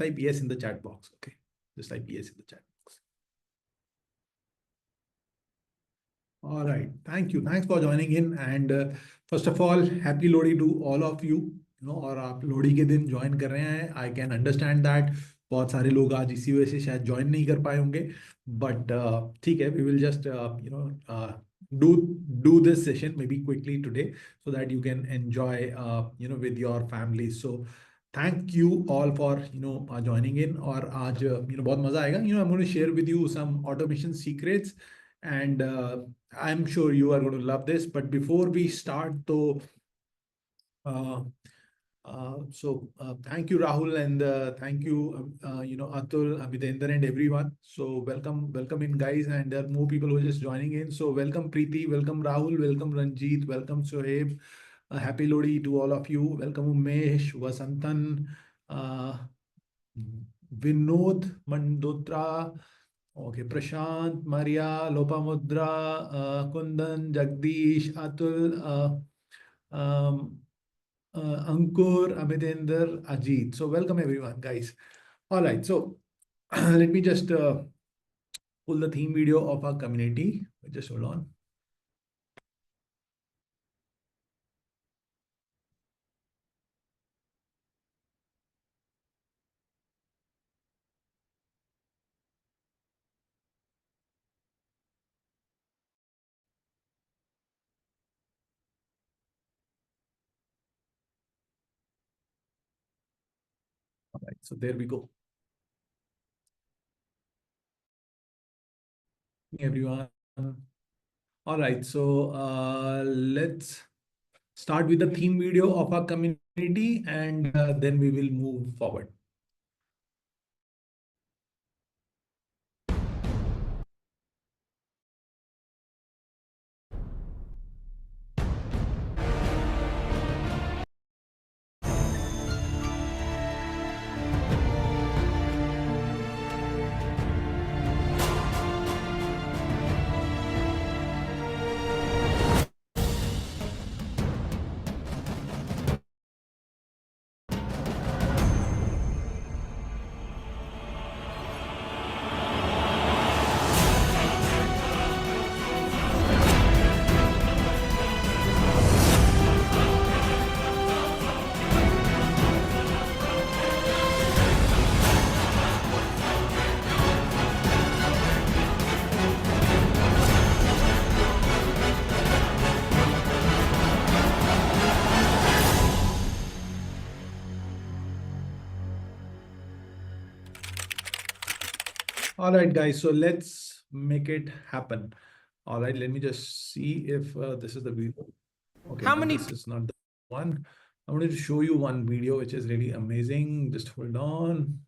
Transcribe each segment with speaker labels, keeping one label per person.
Speaker 1: type yes in the chat box. Okay, just type yes in the chat box. All right, thank you. Thanks for joining in. And first of all, happy Lodi to all of you. और आप लोहड़ी के दिन join कर रहे हैं, I can understand that. बहुत सारे लोग आज इसी वजह से शायद ज्वाइन नहीं कर पाए होंगे, बट ठीक है, we will just do this session maybe quickly today so that you can enjoy with your family. So thank you all for joining in. और आज बहुत मजा आएगा. I'm going to share with you some automation secrets, and I'm sure you are going to love this. But before we start, though, thank you, Rahul, and thank you, Atul, Abhidender, and everyone. So welcome in, guys. And there are more people who are just joining in. So welcome, Preeti, welcome, Rahul, welcome, Ranjit, welcome, Sohaib. Happy Lodi to all of you. Welcome, Umesh, Vasantan, Vinod Mandotra. Okay, Prashant, Maria, Lopamudra, Kundan, Jagdish, Atul, Ankur, Abhidender, Ajit. So welcome everyone, guys. All right, so let me just pull the theme video of our community. Just hold on. All right, so there we go. Everyone. All right, so let's start with the theme video of our community, and then we will move forward. All right, guys, so let's make it happen. All right, let me just see if this is the video. Okay,
Speaker 2: How
Speaker 1: no,
Speaker 2: many?
Speaker 1: this is not the one. I wanted to show you one video which is really amazing. Just hold on.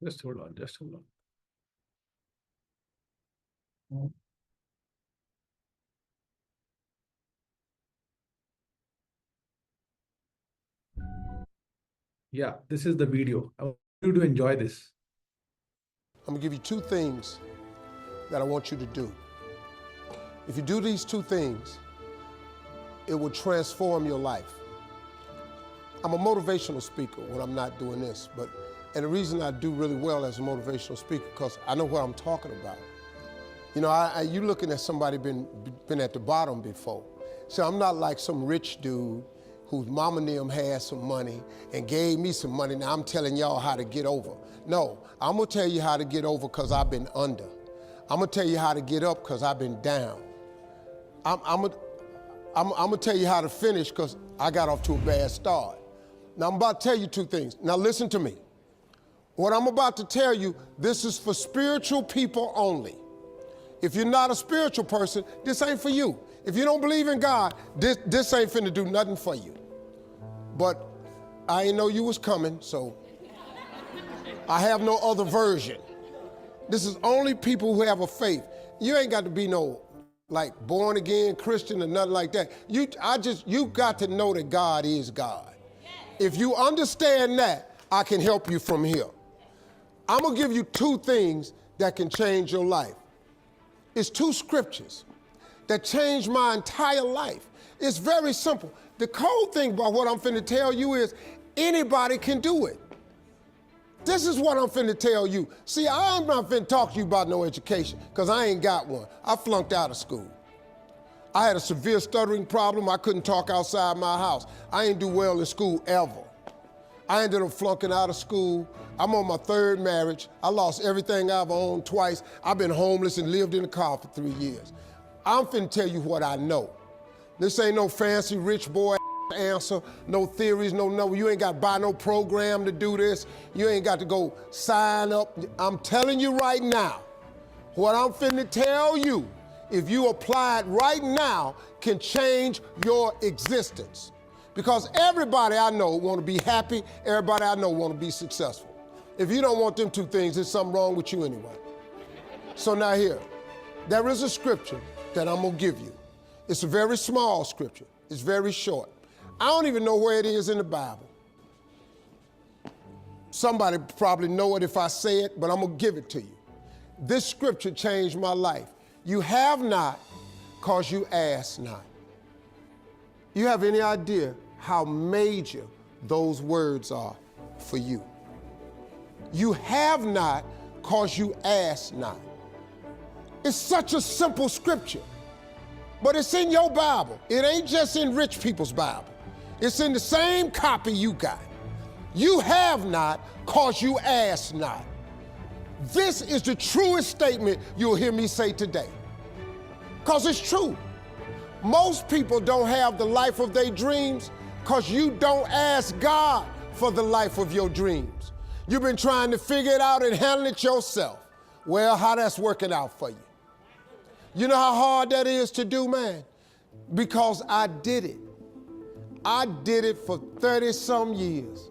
Speaker 1: Just hold on, just hold on. Yeah, this is the video. I want you to enjoy this.
Speaker 3: I'm gonna give you two things that I want you to do. If you do these two things, it will transform your life. I'm a motivational speaker when I'm not doing this, and the reason I do really well as a motivational speaker, because I know what I'm talking about. You looking at somebody been at the bottom before. So I'm not like some rich dude whose mama and them had some money and gave me some money. Now I'm telling y'all how to get over. No, I'm gonna tell you how to get over because I've been under. I'm gonna tell you how to get up because I've been down. I'm gonna tell you how to finish because I got off to a bad start. Now I'm about to tell you two things. Now listen to me. What I'm about to tell you, this is for spiritual people only. If you're not a spiritual person, this ain't for you. If you don't believe in God, this ain't finna do nothing for you. But I didn't know you was coming, so I have no other version. This is only people who have a faith. You ain't got to be no like born again Christian or nothing like that. You got to know that God is God. If you understand that, I can help you from here. I'm gonna give you two things that can change your life. It's two scriptures that changed my entire life. It's very simple. The cold thing about what I'm finna tell you is anybody can do it. This is what I'm finna tell you. See, I'm not finna talk to you about no education, because I ain't got one. I flunked out of school. I had a severe stuttering problem. I couldn't talk outside my house. I didn't do well in school ever. I ended up flunking out of school. I'm on my third marriage. I lost everything I've owned twice. I've been homeless and lived in a car for 3 years. I'm finna tell you what I know. This ain't no fancy rich boy answer, no theories, no, you ain't got to buy no program to do this. You ain't got to go sign up. I'm telling you right now, what I'm finna tell you, if you apply it right now, can change your existence. Because everybody I know want to be happy, everybody I know want to be successful. If you don't want them two things, there's something wrong with you anyway. So now here, there is a scripture that I'm gonna give you. It's a very small scripture, it's very short. I don't even know where it is in the Bible. Somebody probably know it if I say it, but I'm gonna give it to you. This scripture changed my life. You have not, cause you ask not. You have any idea how major those words are for you? You have not, cause you ask not. It's such a simple scripture, but it's in your Bible. It ain't just in rich people's Bible. It's in the same copy you got. You have not, cause you ask not. This is the truest statement you'll hear me say today, cause it's true. Most people don't have the life of their dreams cause you don't ask God for the life of your dreams. You've been trying to figure it out and handle it yourself. Well, how that's working out for you? You know how hard that is to do, man? Because I did it. I did it for 30-some years.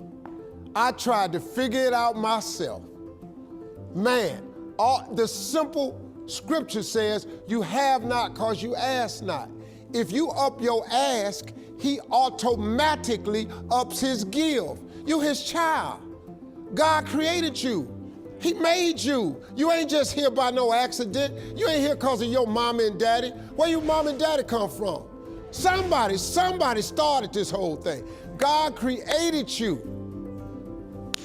Speaker 3: I tried to figure it out myself. Man, the simple scripture says, you have not cause you ask not. If you up your ask, he automatically ups his give. You his child. God created you. He made you. You ain't just here by no accident. You ain't here cause of your mama and daddy. Where your mom and daddy come from? Somebody started this whole thing. God created you.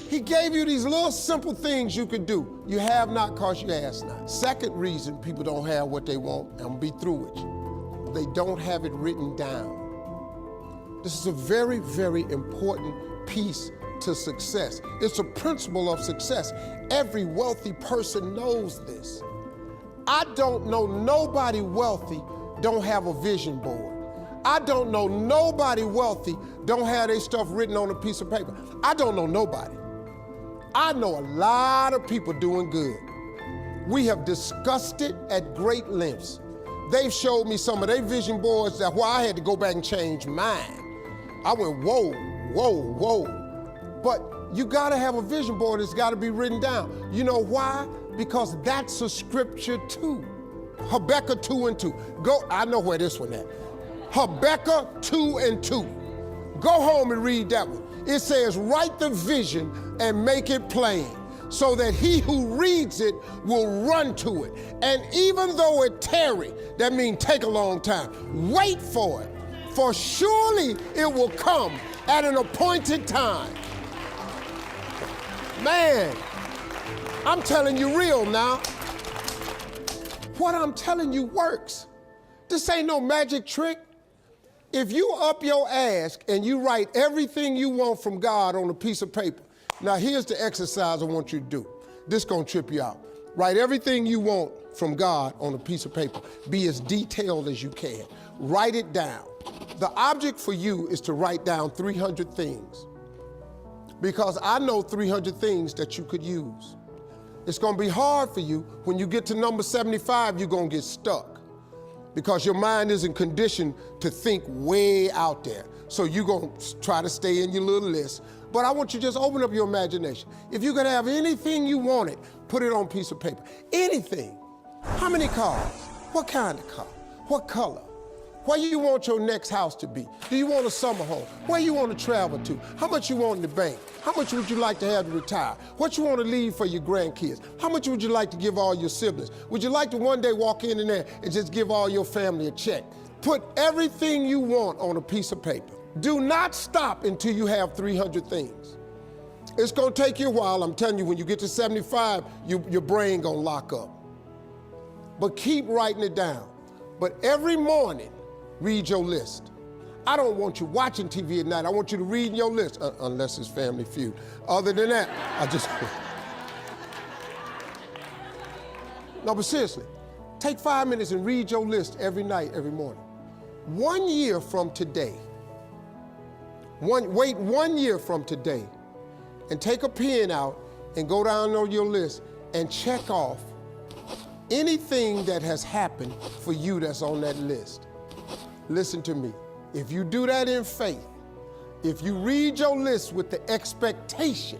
Speaker 3: He gave you these little simple things you could do. You have not cause you ask not. Second reason people don't have what they want, and I'm gonna be through with you. They don't have it written down. This is a very, very important piece to success. It's a principle of success. Every wealthy person knows this. I don't know nobody wealthy don't have a vision board. I don't know nobody wealthy don't have their stuff written on a piece of paper. I don't know nobody. I know a lot of people doing good. We have discussed it at great lengths. They've showed me some of their vision boards that where I had to go back and change mine. I went, whoa, whoa, whoa. But you gotta have a vision board, it's gotta be written down. You know why? Because that's a scripture too. Habakkuk 2:2. Go, I know where this one at. Habakkuk 2:2. Go home and read that one. It says, write the vision and make it plain, so that he who reads it will run to it. And even though it tarry, that means take a long time, wait for it, for surely it will come at an appointed time. Man, I'm telling you real now. What I'm telling you works. This ain't no magic trick. If you up your ask and you write everything you want from God on a piece of paper, now here's the exercise I want you to do. This gonna trip you out. Write everything you want from God on a piece of paper. Be as detailed as you can. Write it down. The object for you is to write down 300 things, because I know 300 things that you could use. It's gonna be hard for you. When you get to number 75, you're gonna get stuck, because your mind isn't conditioned to think way out there. So you're gonna try to stay in your little list. But I want you to just open up your imagination. If you could have anything you wanted, put it on a piece of paper. Anything. How many cars? What kind of car? What color? Where you want your next house to be? Do you want a summer home? Where you want to travel to? How much you want in the bank? How much would you like to have to retire? What you want to leave for your grandkids? How much would you like to give all your siblings? Would you like to one day walk in there and just give all your family a check? Put everything you want on a piece of paper. Do not stop until you have 300 things. It's gonna take you a while. I'm telling you, when you get to 75, your brain gonna lock up. But keep writing it down. But every morning, read your list. I don't want you watching TV at night. I want you to read your list, unless it's Family Feud. Other than that, I just... No, but seriously, take 5 minutes and read your list every night, every morning. 1 year from today, wait 1 year from today, and take a pen out and go down on your list and check off anything that has happened for you that's on that list. Listen to me. If you do that in faith, if you read your list with the expectation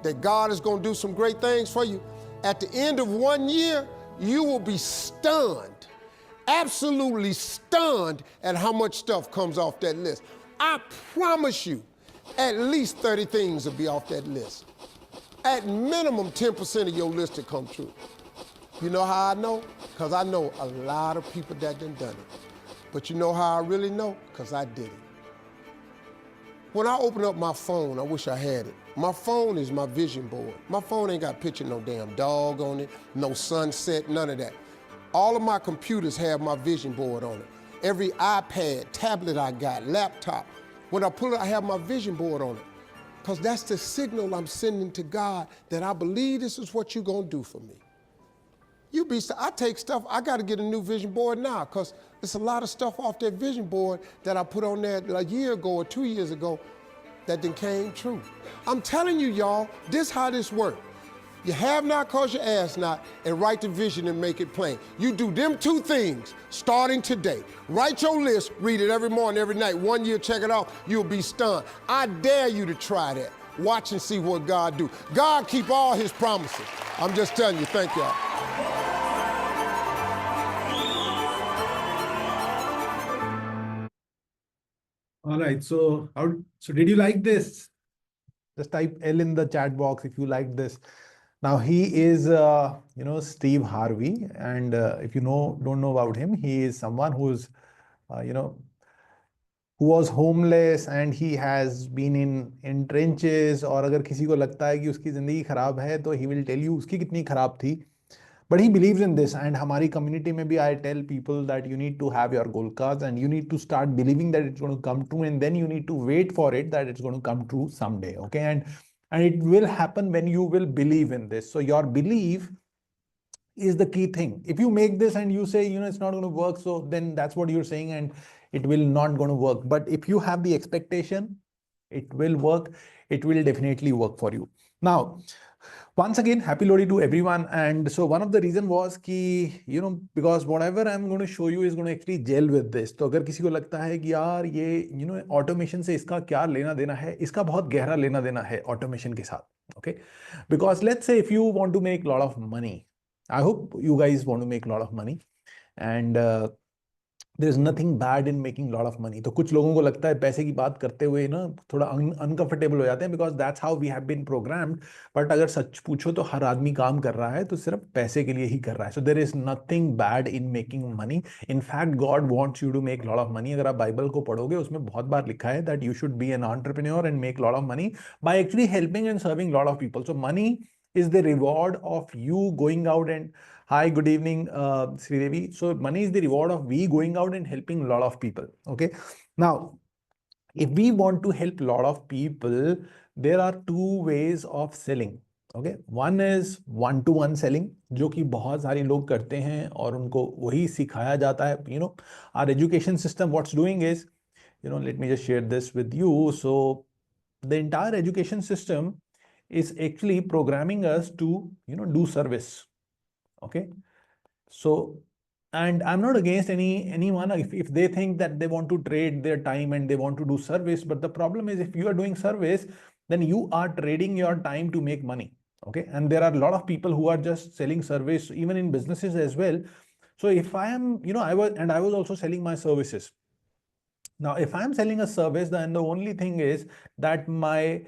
Speaker 3: that God is going to do some great things for you, at the end of 1 year, you will be stunned, absolutely stunned at how much stuff comes off that list. I promise you, at least 30 things will be off that list. At minimum, 10% of your list will come true. You know how I know? Because I know a lot of people that done it. But you know how I really know? Because I did it. When I open up my phone, I wish I had it. My phone is my vision board. My phone ain't got a picture of no damn dog on it, no sunset, none of that. All of my computers have my vision board on it. Every iPad, tablet I got, laptop, when I pull it, I have my vision board on it. Because that's the signal I'm sending to God that I believe this is what you're going to do for me. I take stuff, I got to get a new vision board now because there's a lot of stuff off that vision board that I put on there a year ago or 2 years ago that then came true. I'm telling you, y'all, this how this works. You have not cause you ask not, and write the vision and make it plain. You do them two things starting today. Write your list, read it every morning, every night. 1 year, check it off, you'll be stunned. I dare you to try that. Watch and see what God do. God keep all his promises. I'm just telling you, thank y'all.
Speaker 1: All right. So did you like this? Just type L in the chat box if you like this. Now he is, Steve Harvey, and if you don't know about him, he is someone who's, who was homeless and he has been in trenches. और अगर किसी को लगता है कि उसकी जिंदगी खराब है, तो he will tell you उसकी कितनी खराब थी. But he believes in this, and हमारी community में भी I tell people that you need to have your goal cards and you need to start believing that it's going to come true, and then you need to wait for it that it's going to come true someday. Okay, and it will happen when you will believe in this. So your belief is the key thing. If you make this and you say, it's not going to work, so then that's what you're saying and it will not going to work. But if you have the expectation, it will work. It will definitely work for you. Now, once again, happy Lodi to everyone. And so one of the reason was कि, because whatever I'm going to show you is going to actually gel with this. तो अगर किसी को लगता है कि यार ये, automation से इसका क्या लेना देना है, इसका बहुत गहरा लेना देना है automation के साथ. Okay. Because let's say if you want to make a lot of money, I hope you guys want to make a lot of money, and there is nothing bad in making a lot of money. तो कुछ लोगों को लगता है पैसे की बात करते हुए ना थोड़ा uncomfortable हो जाते हैं because that's how we have been programmed. But अगर सच पूछो तो हर आदमी काम कर रहा है तो सिर्फ पैसे के लिए ही कर रहा है. So there is nothing bad in making money. In fact, God wants you to make a lot of money. अगर आप बाइबल को पढ़ोगे उसमें बहुत बार लिखा है that you should be an entrepreneur and make a lot of money by actually helping and serving a lot of people. So money is the reward of you going out and hi, good evening, Sridevi. So money is the reward of we going out and helping a lot of people. Okay. Now, if we want to help a lot of people, there are two ways of selling. Okay. One is one-to-one selling, जो कि बहुत सारे लोग करते हैं और उनको वही सिखाया जाता है. Our education system, what's doing is, let me just share this with you. So the entire education system is actually programming us to, do service. Okay. So, and I'm not against anyone if they think that they want to trade their time and they want to do service. But the problem is if you are doing service, then you are trading your time to make money. Okay. And there are a lot of people who are just selling service, even in businesses as well. So if I am, I was also selling my services. Now, if I'm selling a service, then the only thing is that my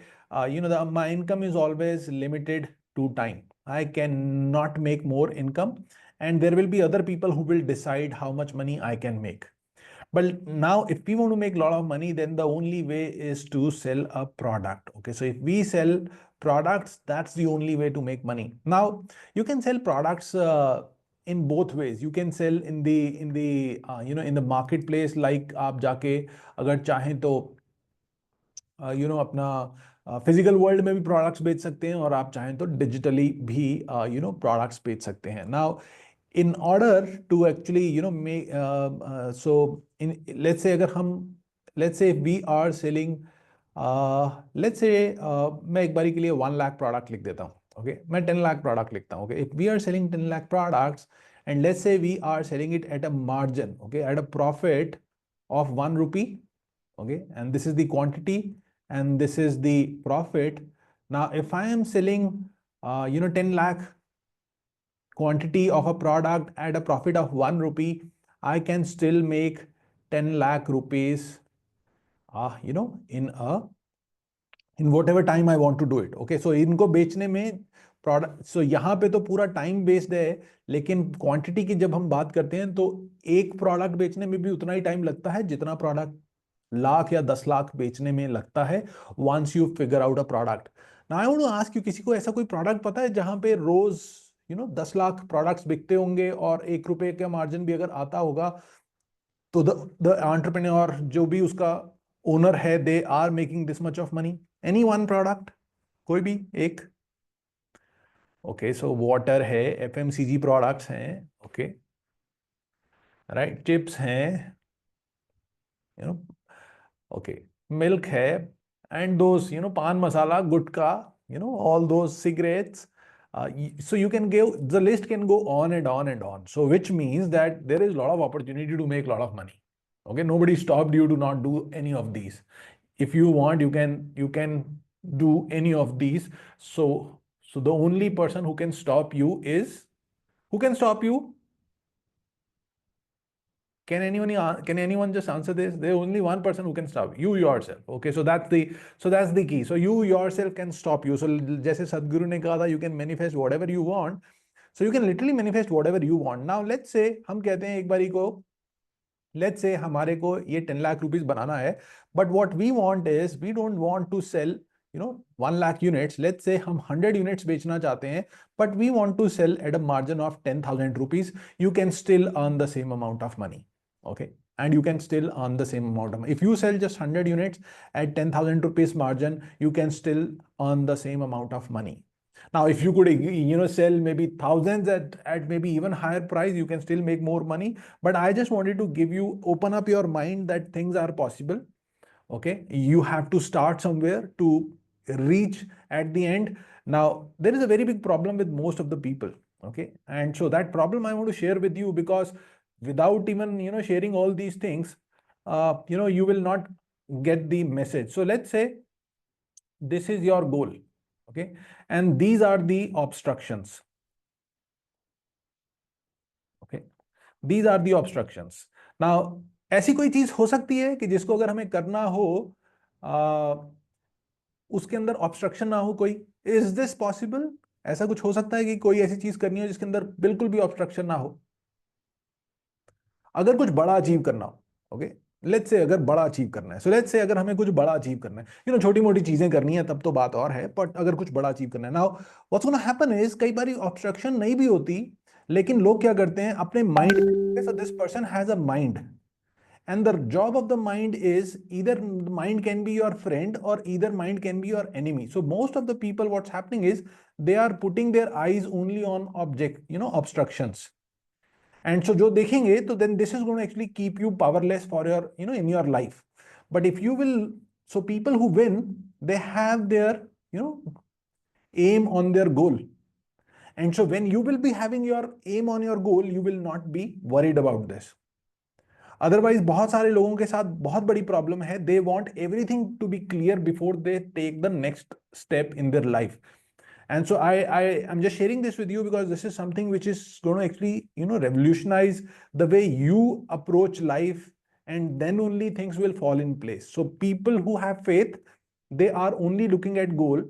Speaker 1: income is always limited to time. I cannot make more income, and there will be other people who will decide how much money I can make. But now, if we want to make a lot of money, then the only way is to sell a product. Okay, so if we sell products, that's the only way to make money. Now, you can sell products in both ways. You can sell in the marketplace, like आप जाके अगर चाहें तो अपना physical world में भी products बेच सकते हैं, और आप चाहें तो डिजिटली भी प्रोडक्ट्स बेच सकते हैं. Now, in order to actually make so in let's say अगर हम let's say we are selling let's say मैं एक बारी के लिए 1 लाख प्रोडक्ट लिख देता हूँ. ओके, मैं 10 लाख प्रोडक्ट लिखता हूँ. Okay, if we are selling 10 lakh products and let's say we are selling it at a margin, okay, at a profit of 1 rupee, okay, and this is the quantity and this is the profit. Now if I am selling 10 lakh quantity of a product at a profit of 1 rupee, I can still make 10 lakh rupees, in whatever time I want to do it. Okay, so इनको बेचने में product, सो यहाँ पे तो पूरा time based है, लेकिन quantity की जब हम बात करते हैं तो एक प्रोडक्ट बेचने में भी उतना ही टाइम लगता है जितना प्रोडक्ट लाख या 10 लाख बेचने में लगता है, once you figure out a product. Now I want to ask you, किसी को ऐसा कोई प्रोडक्ट पता है जहां पे रोज 10 लाख प्रोडक्ट्स बिकते होंगे और 1 रुपए का मार्जिन भी अगर आता होगा, तो द एंटरप्रेन्योर जो भी उसका ओनर है, they are making this much of money? Any one product, कोई भी एक? ओके, सो वाटर है, एफएमसीजी प्रोडक्ट्स हैं, ओके, राइट, चिप्स हैं, ओके, मिल्क है, and those pan masala, gutka, all those cigarettes. So you can give, the list can go on and on and on. So which means that there is a lot of opportunity to make a lot of money. Okay, nobody stopped you to not do any of these. If you want, you can do any of these. So the only person who can stop you is, who can stop you? Can anyone just answer this? There's only one person who can stop you, yourself. Okay, so that's the key. So you yourself can stop you. So जैसे सदगुरु ने कहा था, you can manifest whatever you want. So you can literally manifest whatever you want. Now let's say हम कहते हैं एक बारी को, let's say हमारे को ये 10 lakh rupees बनाना है, but what we want is, we don't want to sell 1 lakh units. Let's say हम 100 units बेचना चाहते हैं, but we want to sell at a margin of 10,000 rupees. You can still earn the same amount of money. Okay, and you can still earn the same amount of money. If you sell just 100 units at 10,000 rupees margin, you can still earn the same amount of money. Now, if you could, sell maybe thousands at maybe even higher price, you can still make more money. But I just wanted to open up your mind that things are possible. Okay, you have to start somewhere to reach at the end. Now, there is a very big problem with most of the people. Okay, and so that problem I want to share with you, because without even sharing all these things, you will not get the message. So let's say this is your goal, okay, and these are the obstructions. Okay, these are the obstructions. Now, ऐसी कोई चीज हो सकती है कि जिसको अगर हमें करना हो, उसके अंदर ऑब्स्ट्रक्शन ना हो कोई? Is this possible? ऐसा कुछ हो सकता है कि कोई ऐसी चीज करनी हो जिसके अंदर बिल्कुल भी ऑब्स्ट्रक्शन ना हो? अगर कुछ बड़ा अचीव करना हो, ओके, लेट्स से अगर बड़ा अचीव करना है, सो लेट्स से अगर हमें कुछ बड़ा अचीव करना है, छोटी मोटी चीजें करनी है तब तो बात और है, बट अगर कुछ बड़ा अचीव करना है, now what's gonna happen is, कई बार ऑब्स्ट्रक्शन नहीं भी होती, लेकिन लोग क्या करते हैं अपने mind, so this person has a mind, and the job of the mind is, either mind can be your friend or either mind can be your enemy. So most of the people, what's happening is, they are putting their eyes only on obstructions. And so जो देखेंगे तो then this is going to actually keep you powerless for your in your life. But if you will, so people who win, they have their aim on their goal. And so when you will be having your aim on your goal, you will not be worried about this. Otherwise बहुत सारे लोगों के साथ बहुत बड़ी problem है, they want everything to be clear before they take the next step in their life. And so I'm just sharing this with you because this is something which is going to actually, revolutionize the way you approach life, and then only things will fall in place. So people who have faith, they are only looking at goal,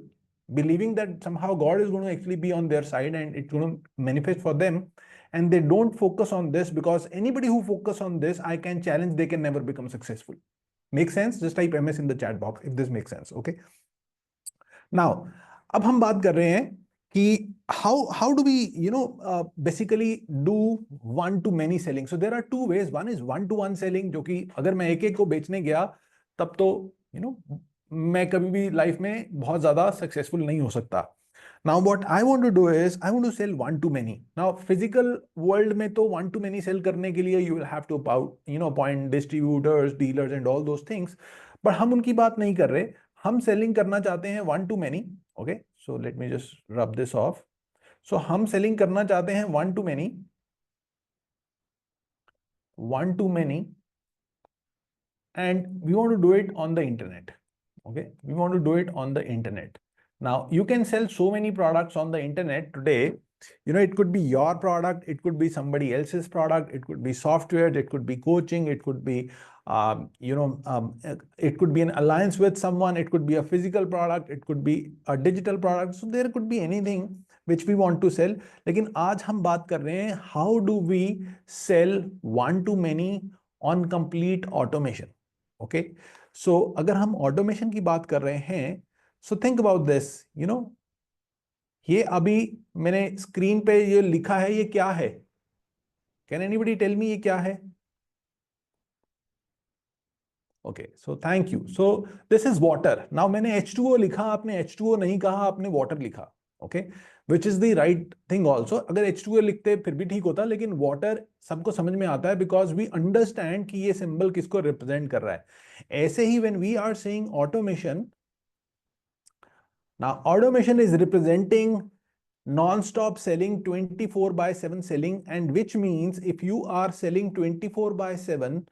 Speaker 1: believing that somehow God is going to actually be on their side and it's going to manifest for them. And they don't focus on this, because anybody who focus on this, I can challenge, they can never become successful. Make sense? Just type MS in the chat box if this makes sense. Okay. Now, अब हम बात कर रहे हैं कि how do we basically do one to many selling. So there are two ways. One is one to one selling, जो कि अगर मैं एक एक को बेचने गया तब तो मैं कभी भी लाइफ में बहुत ज्यादा सक्सेसफुल नहीं हो सकता. Now what I want to do is I want to sell one to many. Now physical world में तो one to many sell करने के लिए you will have to appoint distributors, dealers and all those things. But हम उनकी बात नहीं कर रहे. हम सेलिंग करना चाहते हैं one to many. Okay, so let me just rub this off. So हम सेलिंग करना चाहते हैं one to many, and we want to do it on the internet. Okay, we want to do it on the internet. Now you can sell so many products on the internet today. It could be your product, it could be somebody else's product, it could be software, it could be coaching, it could be it could be an alliance with someone, it could be a physical product, it could be a digital product. So there could be anything which we want to sell. लेकिन आज हम बात कर रहे हैं how do we sell one to many on complete automation. Okay, so अगर हम automation की बात कर रहे हैं, so think about this, ये अभी मैंने स्क्रीन पे ये लिखा है, ये क्या है? Can anybody tell me ये क्या है? Okay, so thank you. So this is water. Now मैंने H2O लिखा, आपने H2O नहीं कहा, आपने water लिखा. Okay, which is the right thing also. अगर H2O लिखते फिर भी ठीक होता, लेकिन water सबको समझ में आता है because we understand कि ये symbol किसको represent कर रहा है. ऐसे ही when we are saying automation, now automation is representing non-stop selling, 24/7 selling, and which means if you are selling 24/7,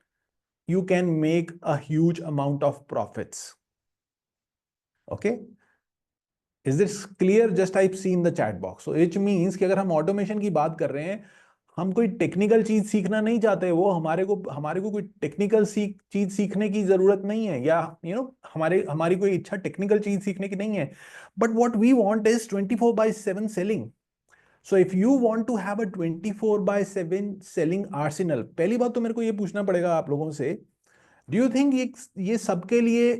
Speaker 1: you can make a huge amount of profits. Okay, is this clear? Just type C in the chat box. So which means कि अगर हम automation की बात कर रहे हैं, हम कोई टेक्निकल चीज सीखना नहीं चाहते, वो हमारे को कोई टेक्निकल चीज सीखने की जरूरत नहीं है, या हमारी कोई इच्छा टेक्निकल चीज सीखने की नहीं है. But what we want is 24/7 selling. So if you want to have a 24/7 selling arsenal, पहली बात तो मेरे को ये पूछना पड़ेगा आप लोगों से, डू यू थिंक ये सबके लिए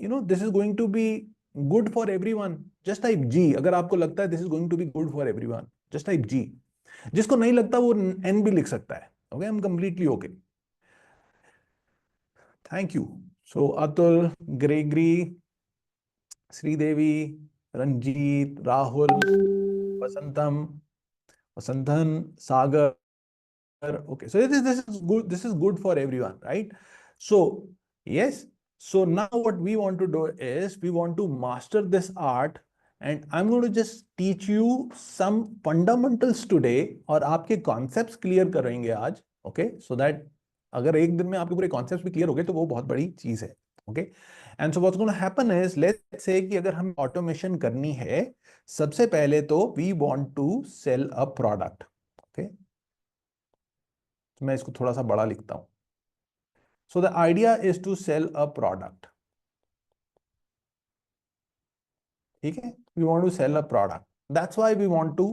Speaker 1: this is going to be good for everyone? Just type G अगर आपको लगता है this is going to be good for everyone. Just type G. जिसको नहीं लगता वो एन भी लिख सकता है. ओके, हम completely okay. Thank you. So Atul, Gregory, Sridevi, Ranjit, Rahul, Vasanthan, Sagar. Okay, so this is good. This is good for everyone, right? So yes. So now what we want to do is we want to master this art. And I'm going to just teach you some fundamentals today, और आपके concepts clear करेंगे आज. Okay, so that अगर एक दिन में आपके पूरे concepts भी clear हो गए तो वो बहुत बड़ी चीज है. Okay, and so what's going to happen is, let's say कि अगर हम automation करनी है, सबसे पहले तो we want to sell a product. Okay, तो मैं इसको थोड़ा सा बड़ा लिखता हूं. So the idea is to sell a product. ठीक है, we want to sell a product. That's why we want to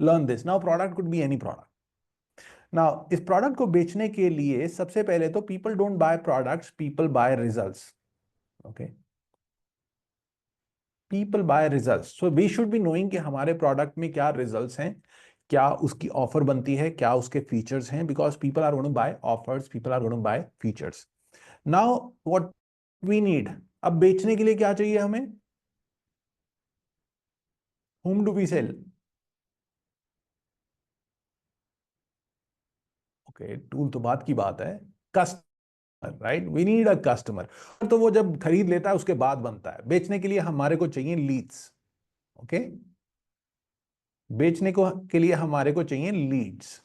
Speaker 1: learn this. Now product could be any product. Now इस product को बेचने के लिए सबसे पहले तो people don't buy products, people buy results. Okay, people buy results. So we should be knowing कि हमारे product में क्या results हैं, क्या उसकी ऑफर बनती है, क्या उसके फीचर्स हैं, because people are going to buy offers, people are going to buy features. Now what we need, अब बेचने के लिए क्या चाहिए हमें? whom do we sell? Okay, tool तो बात की बात है, customer, right? We need a customer. तो वो जब खरीद लेता है उसके बाद बनता है. बेचने के लिए हमारे को चाहिए लीड्स. ओके, बेचने को के लिए हमारे को चाहिए leads.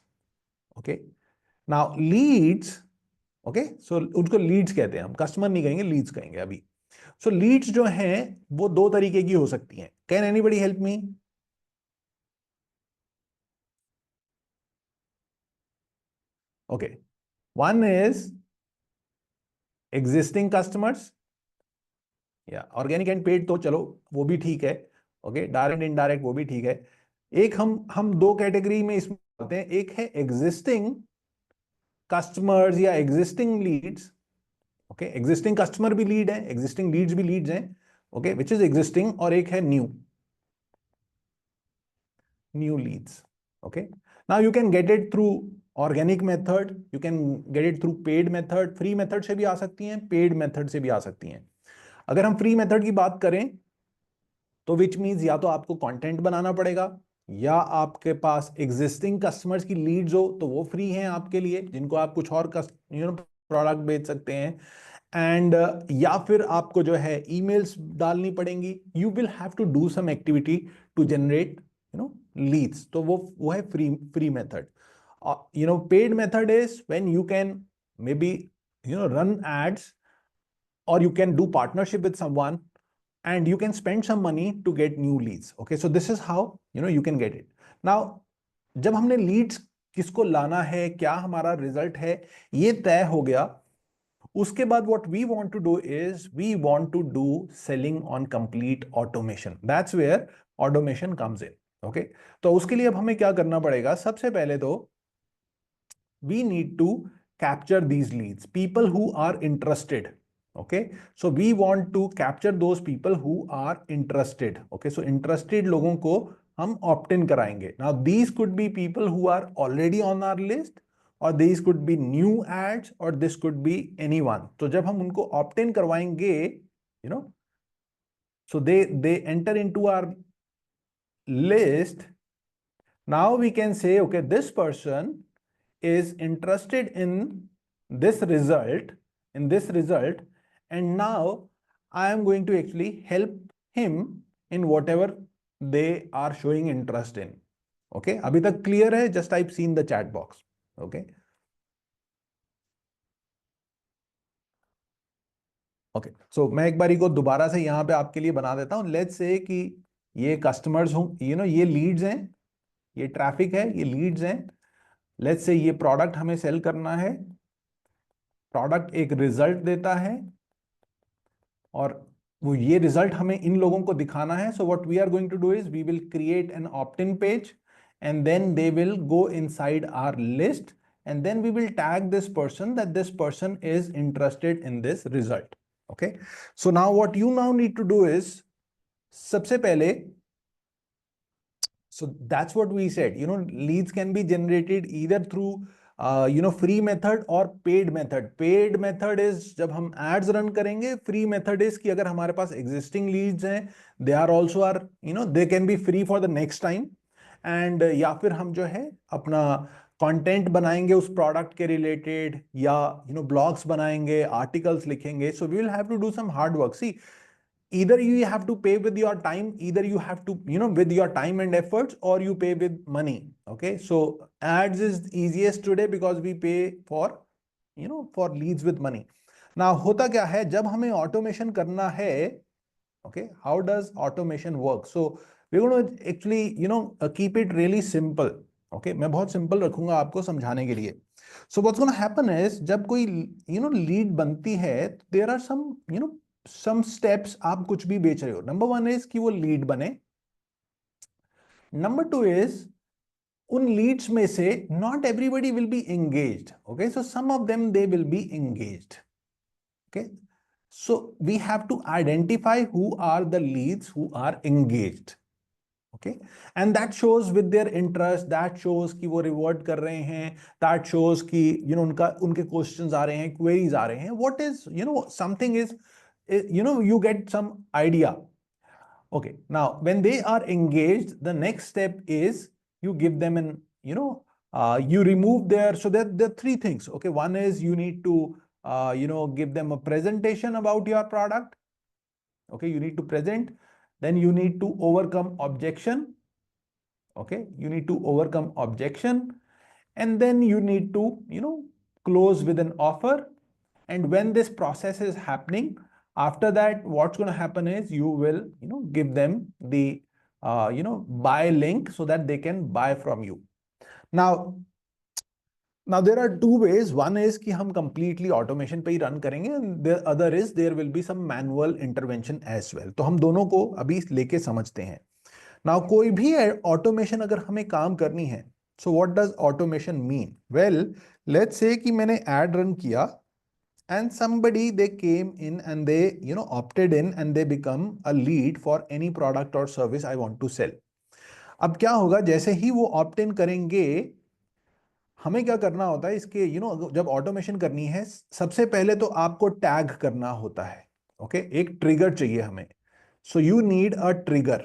Speaker 1: Okay, now leads, okay, so उनको लीड्स कहते हैं, हम कस्टमर नहीं कहेंगे, लीड्स कहेंगे अभी. सो लीड्स जो हैं वो दो तरीके की हो सकती हैं. Can anybody help me? Okay, one is existing customers. या ऑर्गेनिक एंड पेड तो चलो वो भी ठीक है, ओके, डायरेक्ट इनडायरेक्ट वो भी ठीक है। एक हम दो कैटेगरी में इसमें आते हैं, एक है एग्जिस्टिंग कस्टमर्स या existing leads, okay, existing customer भी लीड है, एग्जिस्टिंग लीड्स भी लीड्स हैं, ओके, विच इज एग्जिस्टिंग, और एक है new leads, okay. Now you can get it through organic method, you can get it through paid method, free method से भी आ सकती हैं, पेड मेथड से भी आ सकती हैं। अगर हम फ्री मेथड की बात करें तो विच मीन्स या तो आपको कंटेंट बनाना पड़ेगा, या आपके पास एग्जिस्टिंग कस्टमर्स की लीड्स हो तो वो फ्री हैं आपके लिए, जिनको आप कुछ और प्रोडक्ट बेच सकते हैं। एंड या फिर आपको जो है ईमेल्स डालनी पड़ेंगी, you will have to do some activity to generate leads, तो वो है free method. Paid method is when you can maybe run ads, or you can do partnership with someone and you can spend some money to get new leads, okay, so this is how you can get it. Now जब हमने Leeds किसको लाना है, क्या हमारा result है, ये तय हो गया, उसके बाद what we want to do is we want to do selling on complete automation. That's where automation comes in, okay. तो उसके लिए अब हमें क्या करना पड़ेगा, सबसे पहले तो we need to capture these leads, people who are interested, okay, so we want to capture those people who are interested, okay, so interested लोगों को हम opt in कराएंगे. Now these could be people who are already on our list, or these could be new ads, or this could be anyone. तो जब हम उनको opt in करवाएंगे, so they enter into our list. Now we can say, okay, this person is interested in this result, and now I am going to actually help him in whatever they are showing interest in. Okay, अभी तक clear है? Just type C in the chat box. Okay. Okay, so मैं एक बारी को दोबारा से यहाँ पे आपके लिए बना देता हूँ. Let's say कि ये customers हों, ये leads हैं, ये traffic है, ये leads हैं. Let's say ये product हमें sell करना है, प्रोडक्ट एक रिजल्ट देता है और वो ये रिजल्ट हमें इन लोगों को दिखाना है. So what we are going to do is we will create an opt in page, and then they will go inside our list, and then we will tag this person that this person is interested in this result. Okay, so now what you now need to do is, सबसे पहले, so that's what we said, leads can be generated either through free method or paid method. Paid method is जब हम ads run करेंगे, free method is कि अगर हमारे पास existing leads हैं, they are also are, they can be free for the next time, and या फिर हम जो है अपना कंटेंट बनाएंगे उस प्रोडक्ट के रिलेटेड, या ब्लॉग्स बनाएंगे, आर्टिकल्स लिखेंगे. So we will have to do some hard work. See, either you have to pay with your time, either you have to with your time and efforts, or you pay with money. Okay, so ads is easiest today because we pay for for leads with money. Now होता क्या है जब हमें automation करना है, okay, how does automation work? So we're going to actually keep it really simple. Okay, मैं बहुत simple रखूंगा आपको समझाने के लिए. So what's going to happen is जब कोई lead बनती है, there are some steps. आप कुछ भी बेच रहे हो, नंबर वन इज कि वो लीड बने, नंबर टू इज उन लीड्स में से not everybody will be engaged. Okay, so some of them they will be engaged. Okay, so we have to identify who are the leads who are engaged. Okay, and that shows with their interest, that shows कि वो reward कर रहे हैं, that shows कि उनके questions आ रहे हैं, queries आ रहे हैं. What is something is you get some idea. Okay, now when they are engaged, the next step is you give them an you remove their, so that there are three things. Okay, one is you need to give them a presentation about your product. Okay, you need to present, then you need to overcome objection. Okay, you need to overcome objection, and then you need to close with an offer. And when this process is happening, after that what's going to happen is you will give them the buy link so that they can buy from you. Now Now there are two ways. One is कि हम completely automation पे ही run करेंगे, and the other is there will be some manual intervention as well. तो हम दोनों को अभी लेके समझते हैं. Now कोई भी automation अगर हमें काम करनी है, so what does automation mean? Well, let's say कि मैंने ad run किया and somebody they came in and they opted in and they become a lead for any product or service I want to sell. अब क्या होगा, जैसे ही वो opt in करेंगे, हमें क्या करना होता है इसके जब ऑटोमेशन करनी है, सबसे पहले तो आपको टैग करना होता है. ओके, एक ट्रिगर चाहिए हमें. So you need a trigger.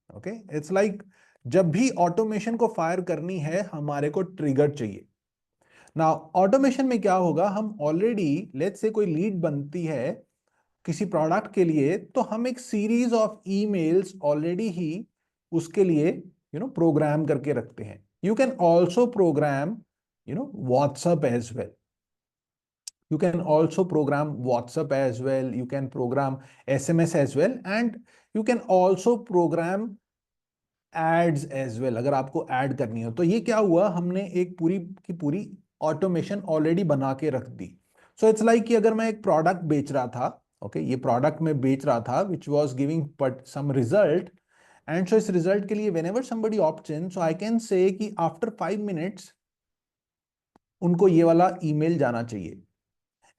Speaker 1: Okay, it's like जब भी ऑटोमेशन को फायर करनी है हमारे को ट्रिगर चाहिए. ना ऑटोमेशन में क्या होगा, हम ऑलरेडी लेट्स से कोई लीड बनती है किसी प्रोडक्ट के लिए, तो हम एक सीरीज ऑफ ईमेल्स ऑलरेडी ही उसके लिए प्रोग्राम करके रखते हैं. You can also program WhatsApp as well. You can also program WhatsApp as well. You can program SMS as well, and you can also program ads as well. अगर आपको add करनी हो तो ये क्या हुआ, हमने एक पूरी की पूरी ऑटोमेशन ऑलरेडी बना के रख दी. सो इट्स लाइक कि अगर मैं एक प्रोडक्ट बेच रहा था, ओके, ये प्रोडक्ट मैं बेच रहा था which was giving but some result, and so इस रिजल्ट के लिए whenever somebody opts in, so I can say कि आफ्टर 5 minutes उनको ये वाला ईमेल जाना चाहिए.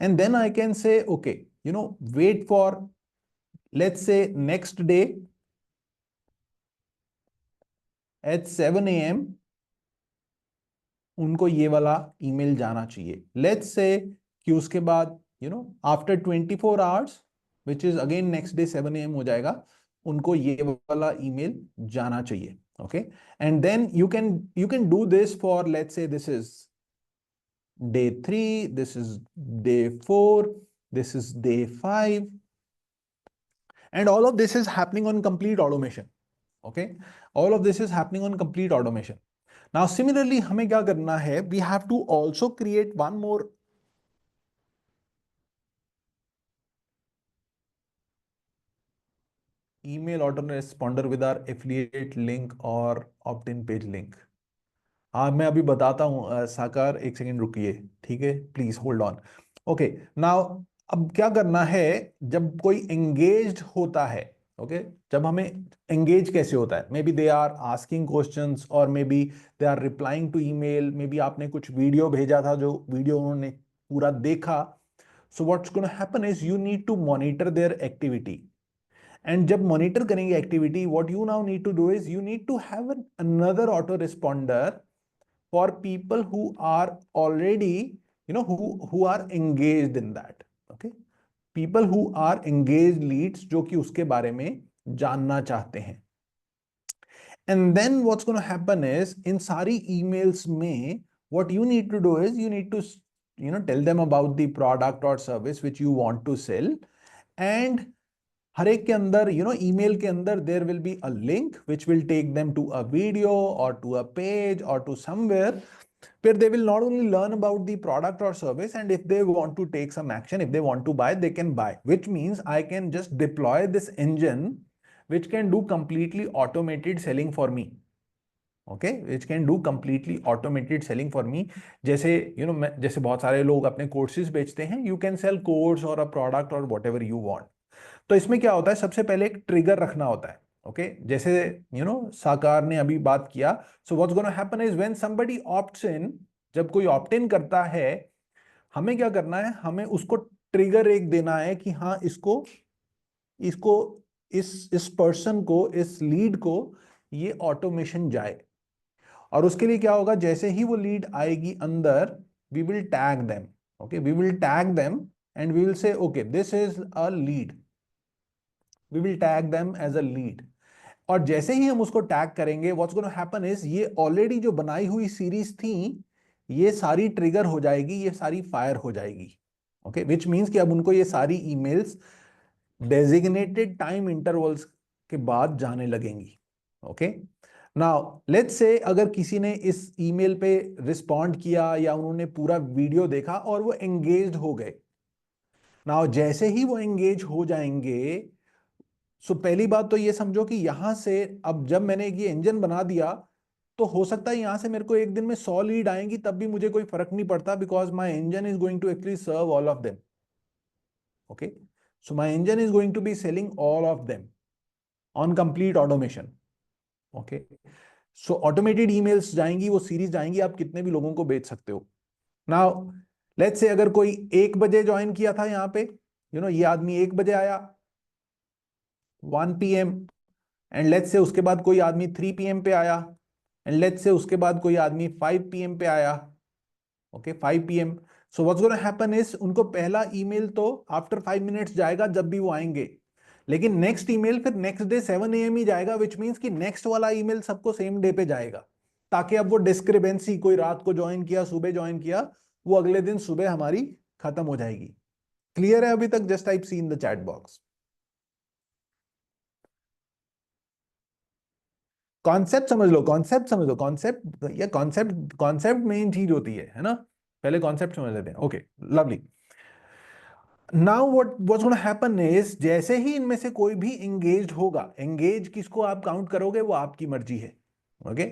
Speaker 1: And then I can say, okay, wait for, let's say, next day at 7 a.m. उनको ये वाला ईमेल जाना चाहिए. Let's say कि उसके बाद, after 24 hours, which is again next day 7 a.m. हो जाएगा, उनको ये वाला ईमेल जाना चाहिए. Okay, and then you can do this for, let's say, this is day 3, this is day 4, this is day 5. And all of this is happening on complete automation. Okay, all of this is happening on complete automation. Now similarly हमें क्या करना है, we have to also create one more email autoresponder with our affiliate link or opt-in page link. हाँ, मैं अभी बताता हूँ. साकार, एक सेकेंड रुकिए, ठीक है, please hold on. Okay, now अब क्या करना है, जब कोई एंगेज्ड होता है, ओके, जब हमें एंगेज कैसे होता है, maybe they are asking questions और maybe they are replying to email, maybe आपने कुछ वीडियो भेजा था जो वीडियो उन्होंने पूरा देखा. So what's gonna happen is you need to monitor their activity. And जब मॉनिटर करेंगे activity, what you now need to do is you need to have another auto responder for people who are already, who are engaged in that. Okay, people who are engaged leads जो कि उसके बारे में जानना चाहते हैं. And then what's going to happen is in सारी emails में what you need to do is you need to tell them about the product or service which you want to sell. And हर एक के अंदर email के अंदर there will be a link which will take them to a video or to a page or to somewhere where they will not only learn about the product or service, and if they want to take some action, if they want to buy, they can buy, which means I can just deploy this engine which can do completely automated selling for me. Okay, which can do completely automated selling for me. जैसे जैसे बहुत सारे लोग अपने courses बेचते हैं, you can sell course or a product or whatever you want. तो इसमें क्या होता है, सबसे पहले एक ट्रिगर रखना होता है. ओके, जैसे साकार ने अभी बात किया. So what's gonna happen is when somebody opts in, जब कोई ऑप्ट इन करता है, हमें क्या करना है, हमें उसको ट्रिगर एक देना है कि हाँ, इसको इसको इस पर्सन को, इस लीड को ये ऑटोमेशन जाए. और उसके लिए क्या होगा, जैसे ही वो लीड आएगी अंदर, we will tag them. Okay, we will tag them and we will say okay this is a lead. We will tag them as a lead. और जैसे ही हम उसको टैग करेंगे, what's going to happen is ये already जो बनाई हुई series थी, ये सारी ट्रिगर हो जाएगी, ये सारी फायर हो जाएगी. ओके, विच मीन्स कि अब उनको ये सारी ईमेल्स डेजिग्नेटेड टाइम इंटरवल्स के बाद जाने लगेंगी. ओके, नाउ लेट्स से अगर किसी ने इस ईमेल पे रिस्पॉन्ड किया या उन्होंने पूरा वीडियो देखा और वो एंगेज्ड हो गए. नाउ जैसे ही वो एंगेज हो जाएंगे, सो पहली बात तो ये समझो कि यहां से अब जब मैंने ये इंजन बना दिया, तो हो सकता है यहां से मेरे को एक दिन में 100 लीड आएंगी, तब भी मुझे कोई फर्क नहीं पड़ता, because my engine is going to actually serve all of them. Okay, so my engine is going to be selling all of them on complete automation. Okay, so automated emails जाएंगी, वो सीरीज जाएंगी, आप कितने भी लोगों को बेच सकते हो. नाउ लेट्स से अगर कोई 1 बजे ज्वाइन किया था यहाँ पे, ये आदमी 1 बजे आया, 1 PM, एंड लेट्स से उसके बाद कोई आदमी 3 PM पे आया, एंड लेट्स से उसके बाद कोई आदमी 5 PM पे आया. Okay, 5 PM. So what's gonna happen is, उनको पहला ईमेल तो आफ्टर 5 मिनट्स जाएगा जब भी वो आएंगे, लेकिन नेक्स्ट ईमेल फिर नेक्स्ट डे 7 AM ही जाएगा, विच मीन्स कि नेक्स्ट वाला ईमेल सबको सेम डे पे जाएगा, ताकि अब वो डिस्क्रिपेंसी, कोई रात को ज्वाइन किया, सुबह ज्वाइन किया, वो अगले दिन सुबह हमारी खत्म हो जाएगी. क्लियर है अभी तक? Just type C in the chat box. Concept समझ लो, कॉन्सेप्ट समझ लो, कॉन्सेप्ट या कॉन्सेप्ट, कॉन्सेप्ट मेन चीज होती है ना. पहले कॉन्सेप्ट समझ लेते हैं. Okay, lovely. Now what's gonna happen is, जैसे ही इनमें से कोई भी एंगेज्ड होगा, एंगेज किसको आप काउंट करोगे वो आपकी मर्जी है. ओके,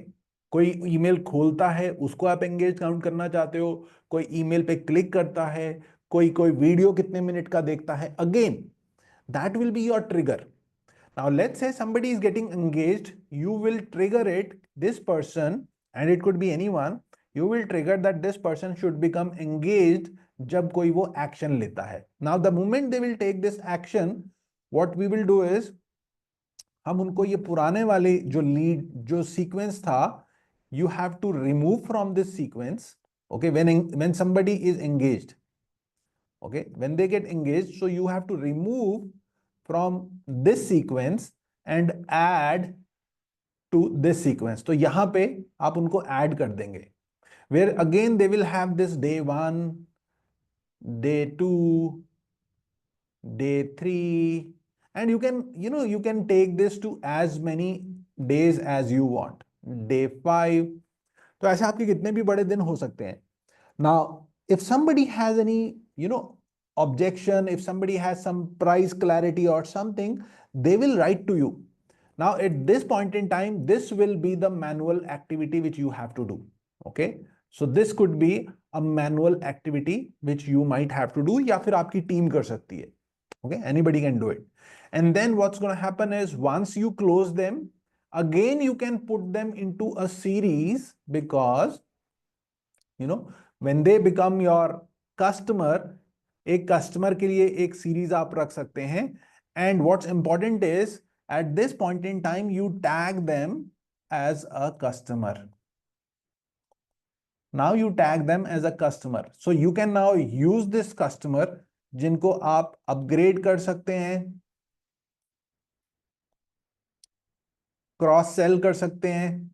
Speaker 1: कोई ईमेल खोलता है उसको आप एंगेज काउंट करना चाहते हो, कोई ईमेल पे क्लिक करता है, कोई कोई वीडियो कितने मिनट का देखता है, again that will be your trigger. Now, let's say somebody is getting engaged, you will trigger it, this person, and it could be anyone, you will trigger that this person should become engaged जब कोई वो action लेता है. Now, the moment they will take this action, what we will do is, हम उनको ये पुराने वाले जो lead, जो sequence था, you have to remove from this sequence, okay, when somebody is engaged, okay, when they get engaged, so you have to remove from this sequence and add to this sequence. तो यहां पे आप उनको add कर देंगे, where again they will have this day 1, day 2, day 3, and you can take this to as many days as you want, day 5. तो ऐसे आपके कितने भी बड़े दिन हो सकते हैं. Now, if somebody has any, objection, if somebody has some price clarity or something, they will write to you. Now, at this point in time, this will be the manual activity which you have to do. Okay, so this could be a manual activity which you might have to do, या फिर आपकी team कर सकती है. Okay, anybody can do it. And then what's going to happen is, once you close them, again you can put them into a series, because when they become your customer, एक customer के लिए एक series आप रख सकते हैं. And what's important is, at this point in time you tag them as a customer. Now you tag them as a customer, so you can now use this customer, जिनको आप upgrade कर सकते हैं, cross sell कर सकते हैं,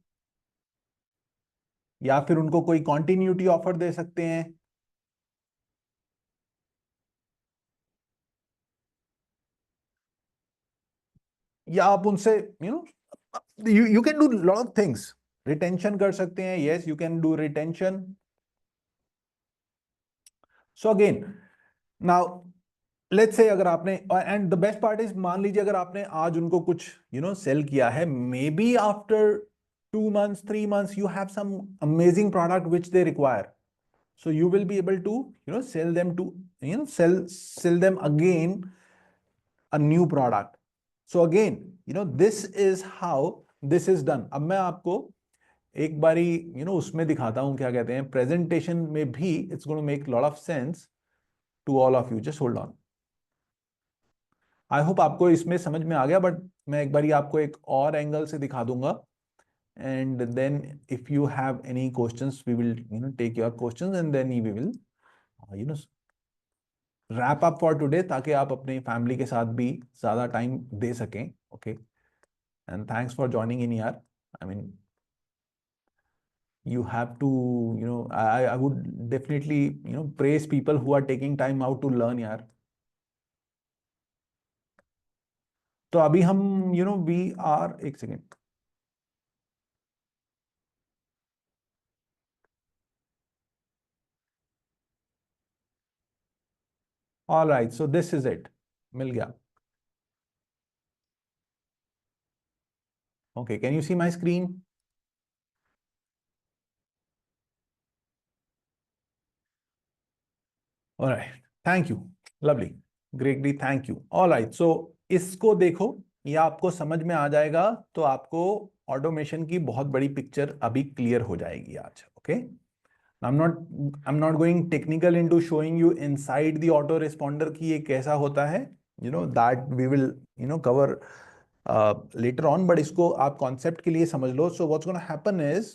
Speaker 1: या फिर उनको कोई कॉन्टिन्यूटी ऑफर दे सकते हैं. या आप उनसे you can do lot of things. Retention कर सकते हैं, yes, you can do retention. So again, now let's say अगर आपने, and the best part is, मान लीजिए अगर आपने आज उनको कुछ सेल किया है, maybe after 2 months, 3 months, you have some amazing product which they require, so you will be able to sell them to sell them again a new product. So again, this is how this is done. अब मैं आपको एक बारी उसमें दिखाता हूं, क्या कहते हैं, प्रेजेंटेशन में भी. It's going to make lot of sense to all of you. Just hold on. I hope आपको इसमें समझ में आ गया, बट मैं एक बारी आपको एक और एंगल से दिखा दूंगा, and then if you have any questions, we will take your questions, and then we will wrap up for today, ताकि आप अपनी फैमिली के साथ भी ज्यादा टाइम दे सकें. Okay, and thanks for joining in यार. I mean, you have to, I would definitely praise people who are taking time out to learn यार. तो अभी हम we are, एक second. All right, so this is it. मिल गया. Okay, can you see my screen? Alright, thank you, lovely, greatly, thank you. Alright, so इसको देखो, ये आपको समझ में आ जाएगा, तो आपको ऑटोमेशन की बहुत बड़ी पिक्चर अभी क्लियर हो जाएगी आज। Okay, I'm not going technical into showing you inside the auto responder कि ये कैसा होता है, that we will cover later on, but इसको आप concept के लिए समझ लो। So what's going to happen is,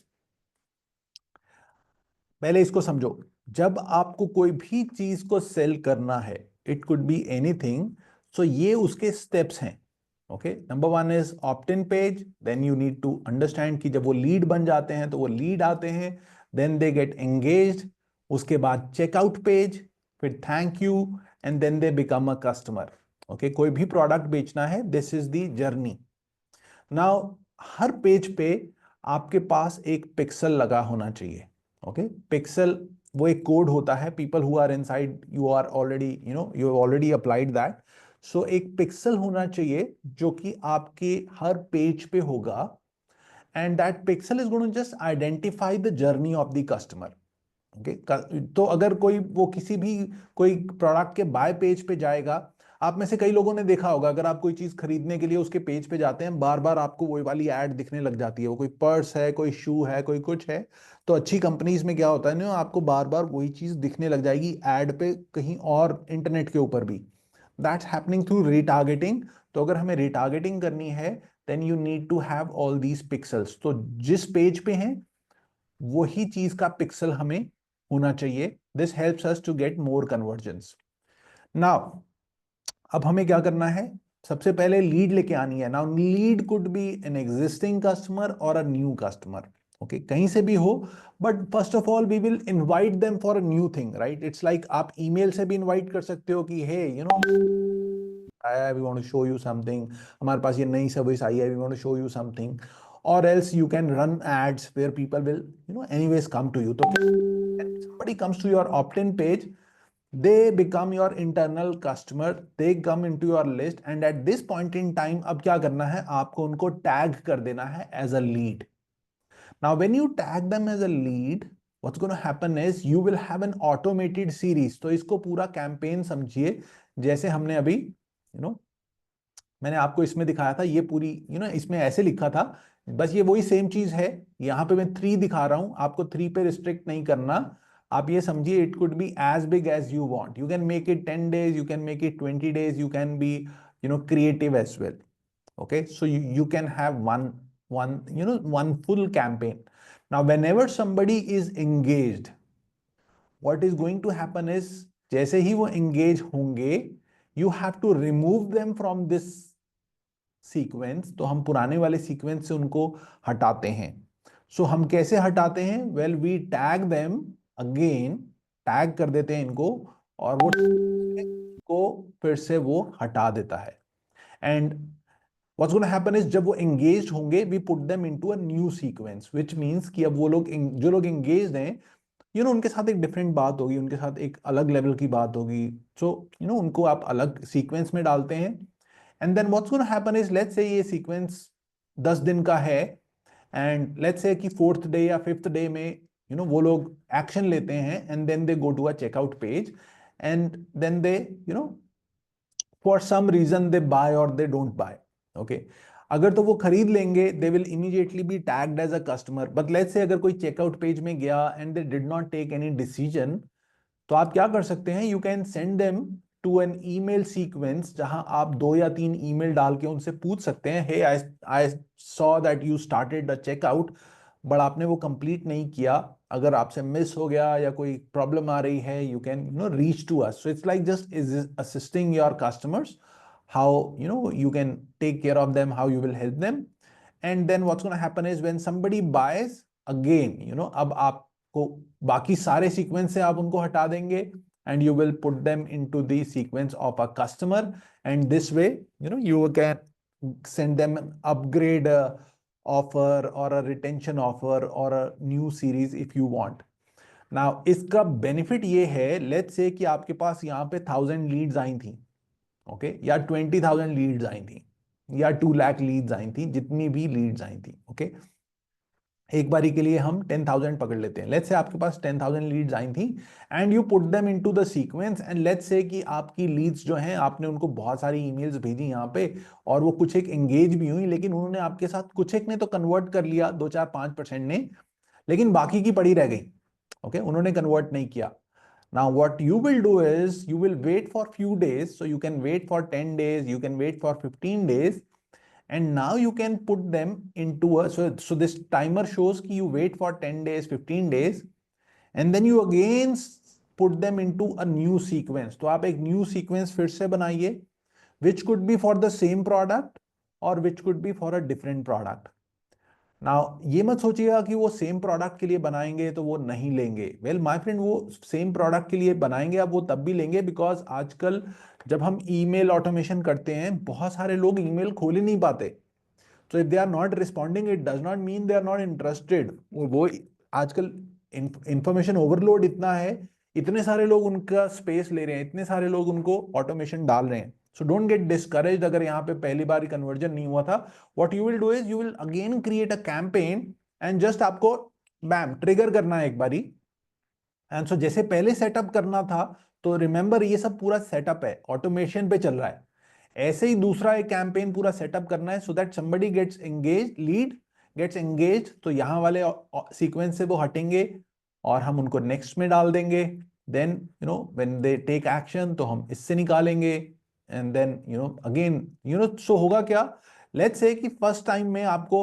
Speaker 1: पहले इसको समझो, जब आपको कोई भी चीज को सेल करना है, it could be anything, so ये उसके स्टेप्स हैं। Okay, number 1 is opt in page, then you need to understand कि जब वो लीड बन जाते हैं तो वो लीड आते हैं, देन दे गेट एंगेज्ड, उसके बाद चेकआउट पेज, फिर thank you, and then they become a customer. Okay, कोई भी प्रोडक्ट बेचना है, this is the journey. Now हर पेज पे आपके पास एक पिक्सल लगा होना चाहिए। ओके, पिक्सल वो एक कोड होता है, people who are inside, you are already you already applied that. So एक पिक्सल होना चाहिए जो कि आपके हर पेज पे होगा, and that pixel is going to just identify the journey of the customer. Okay, तो अगर वो किसी भी कोई प्रोडक्ट के बाय पेज पे जाएगा, आप में से कई लोगों ने देखा होगा, अगर आप कोई चीज खरीदने के लिए उसके पेज पे जाते हैं, बार बार आपको वही वाली एड दिखने लग जाती है। वो कोई पर्स है, कोई शू है, कोई कुछ है, तो अच्छी कंपनीज में क्या होता है ना, आपको बार बार वही चीज दिखने लग जाएगी एड पे, कहीं और इंटरनेट के ऊपर भी। That's happening through retargeting. तो अगर हमें रिटारगेटिंग करनी है, then you need to have all these pixels. तो जिस पेज पे हैं वही चीज का पिक्सल हमें होना चाहिए। This helps us to get more conversions. Now अब हमें क्या करना है, सबसे पहले लीड लेके आनी है। Now lead could be an existing customer और अ न्यू कस्टमर। ओके, कहीं से भी हो, but first of all we will invite them for a new thing, right? It's like आप ईमेल से भी इनवाइट कर सकते हो कि hey we want to show you something, हमारे पास ये नई सर्विस आई है, we want to show you something. और else you can run ads where people will anyways come to you. So when somebody comes to your opt-in page, they become your internal customer, they come into your list, and at this point in time अब क्या करना है, आपको उनको tag कर देना है as a lead. Now when you tag them as a lead, what's going to happen is you will have an automated series. तो इसको पूरा कैंपेन समझिए, जैसे हमने अभी मैंने आपको इसमें दिखाया था, ये पूरी इसमें ऐसे लिखा था, बस ये वही सेम चीज है। यहां पे मैं 3 दिखा रहा हूं, आपको 3 पे रिस्ट्रिक्ट नहीं करना। आप ये समझिए, it could be as big as you want, you can make it 10 days, you can make it 20 days, you can be creative as well. Okay, so you can have one full campaign. Now whenever somebody is engaged, what is going to happen is, जैसे ही वो engage होंगे, you have to remove them from this sequence. तो हम पुराने वाले sequence से उनको हटाते हैं। सो हम कैसे हटाते हैं? Well, we tag them again, tag कर देते हैं इनको, और वो को फिर से वो हटा देता है। And what's gonna happen is, जब वो एंगेज्ड होंगे, we put them into a new sequence, which means कि अब वो लोग जो लोग एंगेज्ड हैं, उनके साथ एक डिफरेंट बात होगी, उनके साथ एक अलग लेवल की बात होगी। सो उनको आप अलग सीक्वेंस में डालते हैं। And then what's gonna happen is, let's say ये सीक्वेंस 10 दिन का है, एंड लेट्स से कि 4th डे या 5th डे में वो लोग एक्शन लेते हैं, and then they go to a checkout page, and then they for some reason they buy or they don't buy. Okay, अगर तो वो खरीद लेंगे, they will immediately be tagged as a customer. But let's say अगर कोई checkout page में गया and they did not take any decision, तो आप क्या कर सकते हैं, you can send them to an email sequence, जहां आप 2 या 3 ईमेल डाल के उनसे पूछ सकते हैं, hey I saw that you started the checkout, but आपने वो कंप्लीट नहीं किया। अगर आपसे मिस हो गया या कोई प्रॉब्लम आ रही है, you can reach to us. So it's like just is assisting your customers, how you can take care of them, how you will help them. And then what's going to happen is, when somebody buys again, अब आपको बाकी सारे sequence से आप उनको हटा देंगे, and you will put them into the sequence of a customer, and this way you can send them an upgrade offer or a retention offer or a new series if you want. Now इसका benefit ये है, let's say कि आपके पास यहाँ पे 1000 Leeds आई थी, okay, या 20,000 Leeds आई थी, या 2 लाख लीड्स आई थी, जितनी भी लीड्स आई थी, ओके। एक बारी के लिए हम 10,000 पकड़ लेते हैं, लेट्स से आपके पास 10,000 लीड्स आई थी and you put them into the sequence and let's say कि आपकी लीड्स जो हैं आपने उनको बहुत सारी ईमेल्स भेजी यहाँ पे और वो कुछ एक एंगेज भी हुई, लेकिन उन्होंने आपके साथ कुछ एक ने तो कन्वर्ट कर लिया, 2 4 5% ने, लेकिन बाकी की पड़ी रह गई। ओके, उन्होंने कन्वर्ट नहीं किया। Now what you will do is you will wait for few days, so you can wait for 10 days, you can wait for 15 days, and now you can put them into a, so this timer shows कि you wait for 10 days 15 days and then you again put them into a new sequence। तो आप एक new sequence फिर से बनाइए which could be for the same product or which could be for a different product। Now ये मत सोचिएगा कि वो सेम प्रोडक्ट के लिए बनाएंगे तो वो नहीं लेंगे। वेल माय फ्रेंड, वो सेम प्रोडक्ट के लिए बनाएंगे, अब वो तब भी लेंगे बिकॉज आजकल जब हम ईमेल ऑटोमेशन करते हैं बहुत सारे लोग ईमेल खोल ही नहीं पाते। So if they are not responding, it does not mean they are not interested। वो आजकल इंफॉर्मेशन ओवरलोड इतना है, इतने सारे लोग उनका स्पेस ले रहे हैं, इतने सारे लोग उनको ऑटोमेशन डाल रहे हैं। सो डोंट गेट डिस्करेज्ड अगर यहाँ पे पहली बार कन्वर्जन नहीं हुआ था। What you will do is you will again create a campaign and just आपको बैम ट्रिगर करना है एक बारी। एंड सो जैसे पहले सेटअप करना था, तो रिमेंबर ये सब पूरा सेटअप है, ऑटोमेशन पे चल रहा है। ऐसे ही दूसरा एक कैंपेन पूरा सेटअप करना है so that somebody gets engage, lead gets engage, तो यहां वाले सीक्वेंस से वो हटेंगे और हम उनको नेक्स्ट में डाल देंगे। Then when they take action तो हम इससे निकालेंगे एंड देन अगेन सो होगा क्या, लेट्स से कि फर्स्ट टाइम में आपको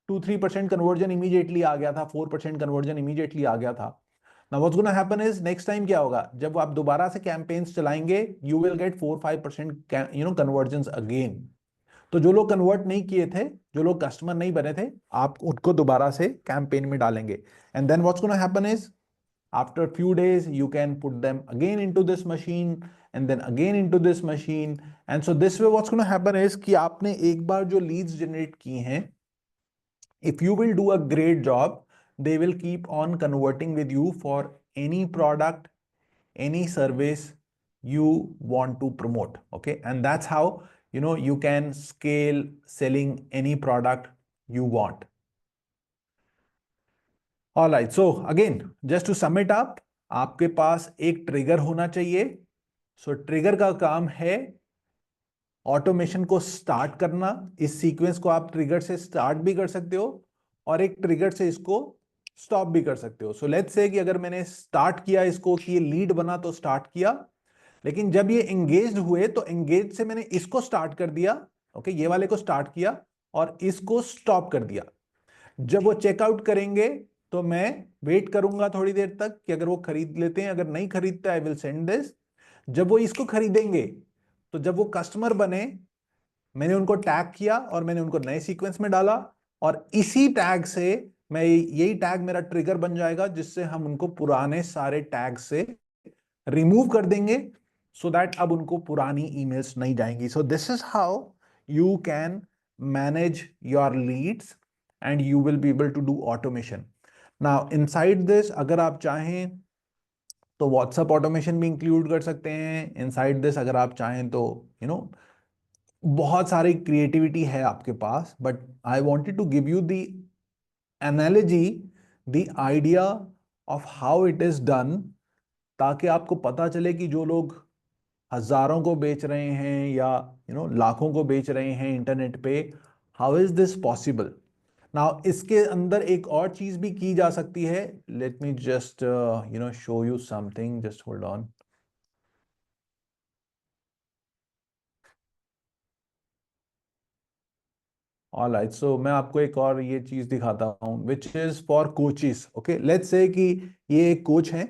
Speaker 1: 2-3% कन्वर्जन इमीडिएटली आ गया था, 4% कन्वर्जन इमीडिएटली आ गया था। Now what's going to happen is next time क्या होगा, जब आप दोबारा से कैंपेन्स चलाएंगे you will get 4-5% conversions again। तो जो लोग कन्वर्ट नहीं किए थे, जो लोग कस्टमर नहीं बने थे, आप उनको दोबारा से कैंपेन में डालेंगे। And then what's gonna happen is after few days you can put them again into this machine and then again into this machine and so this way what's going to happen is कि आपने एक बार जो leads generate की हैं, if you will do a great job, they will keep on converting with you for any product, any service you want to promote। Okay, and that's how you can scale selling any product you want। all right, so again just to sum it up, आपके पास एक trigger होना चाहिए। सो trigger का काम है automation को start करना। इस सीक्वेंस को आप ट्रिगर से स्टार्ट भी कर सकते हो और एक ट्रिगर से इसको स्टॉप भी कर सकते हो। सो लेट्स से कि अगर मैंने स्टार्ट किया इसको कि ये लीड बना तो स्टार्ट किया, लेकिन जब ये एंगेज हुए तो एंगेज से मैंने इसको स्टार्ट कर दिया। ओके, ये वाले को स्टार्ट किया और इसको स्टॉप कर दिया। जब वो चेकआउट करेंगे तो मैं वेट करूंगा थोड़ी देर तक कि अगर वो खरीद लेते हैं, अगर नहीं खरीदते आई विल सेंड दिस। जब वो इसको खरीदेंगे तो जब वो कस्टमर बने, मैंने उनको टैग किया और मैंने उनको नए सीक्वेंस में डाला और इसी टैग से मैं, यही टैग मेरा ट्रिगर बन जाएगा जिससे हम उनको पुराने सारे टैग से रिमूव कर देंगे सो दैट अब उनको पुरानी ईमेल्स नहीं जाएंगी। So this is how you can manage your leads and you will be able to do automation. Now inside this अगर आप चाहें तो व्हाट्सएप ऑटोमेशन भी इंक्लूड कर सकते हैं इनसाइड दिस। अगर आप चाहें तो बहुत सारी क्रिएटिविटी है आपके पास, but I wanted to give you the analogy, the idea of how it is done, ताकि आपको पता चले कि जो लोग हजारों को बेच रहे हैं या लाखों को बेच रहे हैं इंटरनेट पे, how is this possible. Now इसके अंदर एक और चीज भी की जा सकती है। Let me just show you something, just hold on. Alright, so मैं आपको एक और ये चीज दिखाता हूँ which is for coaches. Okay, let's say कि ये एक कोच है,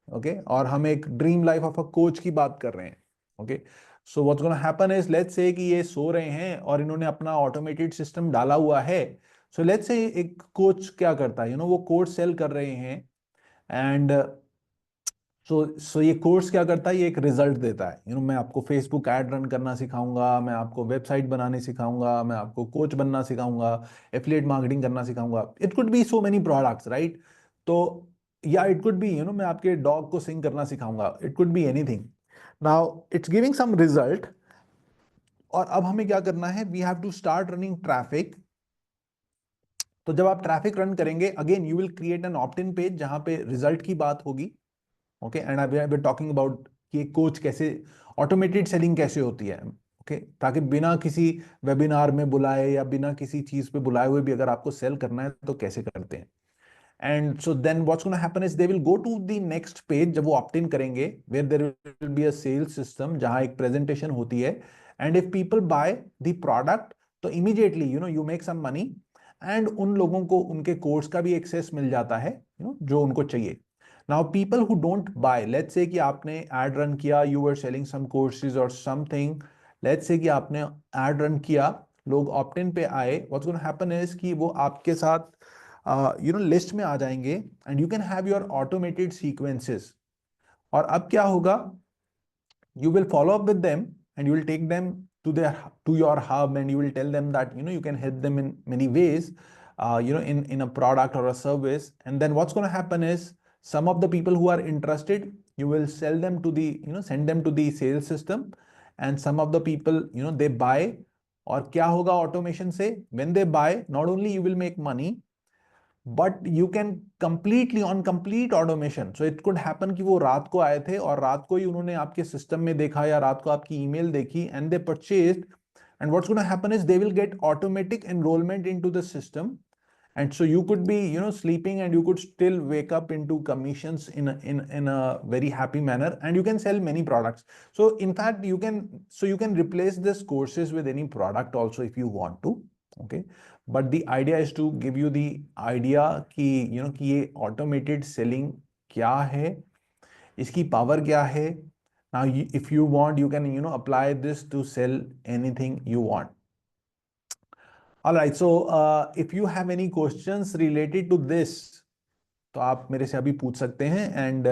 Speaker 1: ओके और हम एक dream life of a coach की बात कर रहे हैं। Okay, so what's gonna happen is let's say कि ये सो रहे हैं और इन्होंने अपना ऑटोमेटेड सिस्टम डाला हुआ है। सो लेट्स से एक कोच क्या करता है, वो कोच सेल कर रहे हैं एंड सो ये कोर्स क्या करता है, ये एक रिजल्ट देता है। मैं आपको फेसबुक ऐड रन करना सिखाऊंगा, मैं आपको वेबसाइट बनाने सिखाऊंगा, मैं आपको कोच बनना सिखाऊंगा, एफिलिएट मार्केटिंग करना सिखाऊंगा। It could B so many products, right. तो या इट कुड बी मैं आपके डॉग को सिंग करना सिखाऊंगा, it could be anything. Now it's giving some result और अब हमें क्या करना है, we have to start running traffic
Speaker 2: तो जब आप ट्रैफिक रन करेंगे, again you will create an opt in page जहां पे रिजल्ट की बात होगी। Okay, and I will talking about कि कोच कैसे, ऑटोमेटेड सेलिंग कैसे होती है। ओके, ताकि बिना किसी वेबिनार में बुलाए या बिना किसी चीज पे बुलाए हुए भी अगर आपको सेल करना है तो कैसे करते हैं। And so then what's gonna happen is they will go to the next page जब वो ऑप्ट इन करेंगे, where there will be a sales system जहां एक प्रेजेंटेशन होती है। And if people buy the product, तो immediately you make some money, and उन लोगों को उनके कोर्स का भी एक्सेस मिल जाता है जो उनको चाहिए। Now people who don't buy, let's say कि आपने एड रन किया, you were selling some courses और समथिंग, लेट्स से कि आपने एड रन किया, लोग ऑप्ट इन पे आए, व्हाट्स गोना हैपन इज कि वो आपके साथ लिस्ट में आ जाएंगे, and you can have your automated sequences. और अब क्या होगा, you will follow up with them and you will take them to your hub, and you will tell them that you can help them in many ways, in a product or a service. And then what's going to happen is, some of the people who are interested, you will sell them to the send them to the sales system, and some of the people they buy. और क्या होगा automation से, when they buy, not only you will make money, but you can completely on complete automation. So it could happen कि वो रात को आए थे और रात को ही उन्होंने आपके सिस्टम में देखा या रात को आपकी ईमेल देखी, and they purchased, and what's gonna happen is they will get automatic enrolment into the system, and so you could be sleeping, and you could still wake up into commissions in a very happy manner, and you can sell many products. So in fact you can replace this courses with any product also if you want to. Okay, but the idea is to give you the idea कि कि ये automated selling क्या है, इसकी power क्या है। Now if you want, you can apply this to sell anything you want. All right, so if you have any questions related to this, तो आप मेरे से अभी पूछ सकते हैं, and